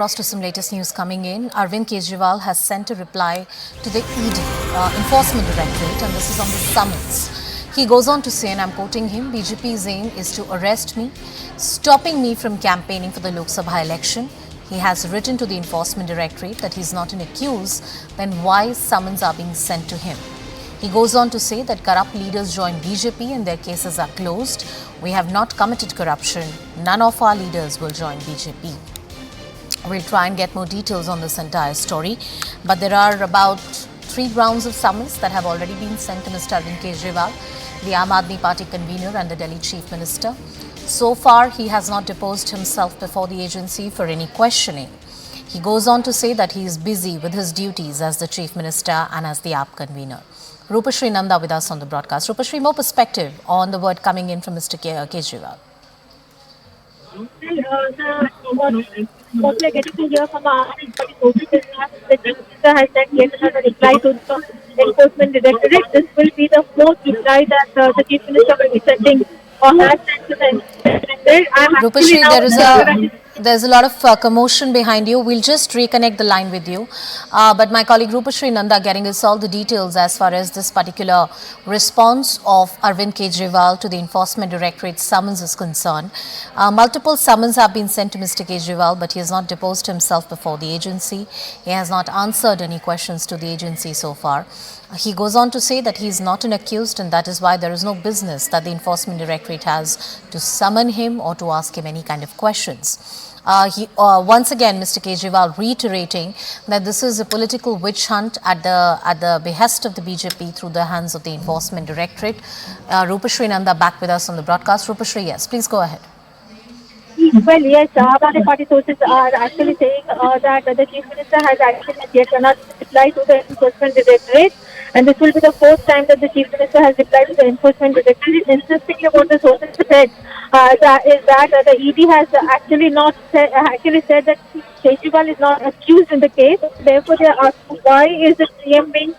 Across to some latest news coming in. Arvind Kejriwal has sent a reply to the ED, Enforcement Directorate, and this is on the summons. He goes on to say, and I'm quoting him, BJP's aim is to arrest me, stopping me from campaigning for the Lok Sabha election. He has written to the Enforcement Directorate that he's not an accused, then why summons are being sent to him? He goes on to say that corrupt leaders join BJP and their cases are closed. We have not committed corruption. None of our leaders will join BJP. We'll try and get more details on this entire story. But there are about 3 rounds of summons that have already been sent to Mr. Arvind Kejriwal, the Aam Aadmi Party convener and the Delhi Chief Minister. So far, he has not deposed himself before the agency for any questioning. He goes on to say that he is busy with his duties as the Chief Minister and as the AAP convener. Rupashri Nanda with us on the broadcast. Rupashri, more perspective on the word coming in from Mr. Kejriwal. What we are getting to hear from our sources is that the Chief Minister has sent yet another reply to the Enforcement Directorate. This will be the 4th reply that the Chief Minister will be sending or has sent to the Enforcement Directorate. Rupashri, there's a lot of commotion behind you. We'll just reconnect the line with you. But my colleague Rupashri Nanda getting us all the details as far as this particular response of Arvind Kejriwal to the Enforcement Directorate summons is concerned. Multiple summons have been sent to Mr. Kejriwal, but he has not deposed himself before the agency. He has not answered any questions to the agency so far. He goes on to say that he is not an accused, and that is why there is no business that the Enforcement Directorate has to summon him or to ask him any kind of questions. Once again, Mr. Kejriwal reiterating that this is a political witch hunt at the behest of the BJP through the hands of the Enforcement Directorate. Rupashri Nanda back with us on the broadcast. Rupashri, yes, please go ahead. Well, yes, Aam Aadmi Party sources are actually saying that the Chief Minister has actually yet another reply to the Enforcement Directorate, and this will be the 4th time that the Chief Minister has replied to the Enforcement Directorate. Interestingly, what the sources said that the ED has actually said that Kejriwal is not accused in the case. Therefore, they are asking why is the CM being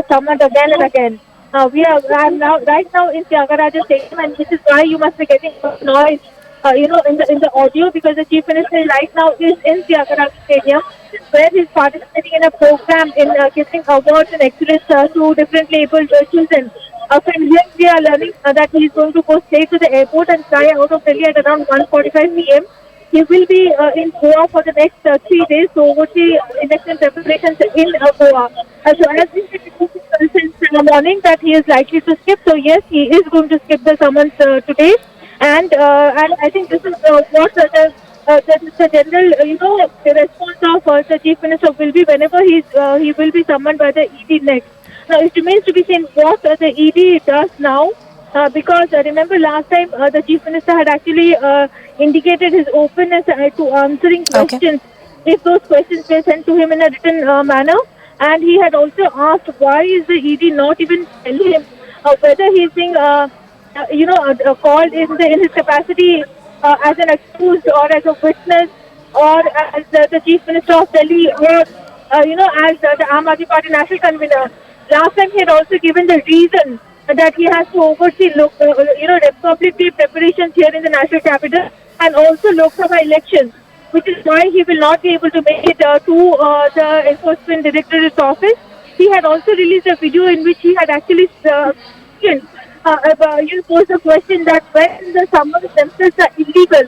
summoned again and again. I'm right now in Tyagaraja Stadium, and this is why you must be getting noise. In the audio, because the Chief Minister right now is in Tyagaraja Stadium, where he's participating in a program in giving awards and excellence to differently abled children. From here, we are learning that he is going to go straight to the airport and fly out of Delhi at around 1:45 p.m. He will be in Goa for the next 3 days, so would be election preparations in Goa. So as we said since the morning that he is likely to skip, so yes, he is going to skip the summons today. And I think this is what the general the response of the Chief Minister will be whenever he will be summoned by the ED next. Now it remains to be seen what the ED does now, because remember last time the Chief Minister had actually indicated his openness to answering questions if those questions were sent to him in a written manner, and he had also asked why is the ED not even telling him whether he is being called in his capacity as an accused or as a witness or as the Chief Minister of Delhi or as the Aam Aadmi Party national convener. Last time he had also given the reason that he has to oversee Republic Day preparations here in the national capital and also Lok Sabha elections, which is why he will not be able to make it to the Enforcement Directorate's office. He had also released a video in which he had actually posed the question that when the summons themselves are illegal,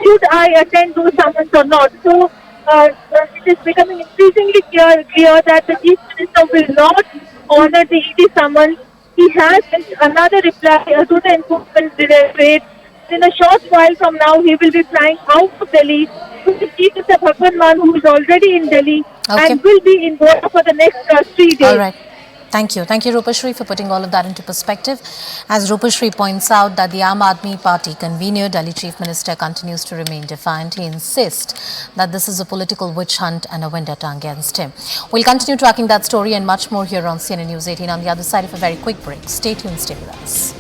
should I attend those summons or not? So it is becoming increasingly clear that the Chief Minister will not honor the ED summons. He has sent another reply to the Enforcement Directorate. In a short while from now, he will be flying out of Delhi to the Chief Minister Bhagwan Mann, who is already in Delhi and will be in Goa for the next 3 days. All right. Thank you. Thank you, Rupashri, for putting all of that into perspective. As Rupashri points out that the Aam Aadmi Party convener, Delhi Chief Minister, continues to remain defiant. He insists that this is a political witch hunt and a vendetta against him. We'll continue tracking that story and much more here on CNN News 18 on the other side of a very quick break. Stay tuned, stay with us.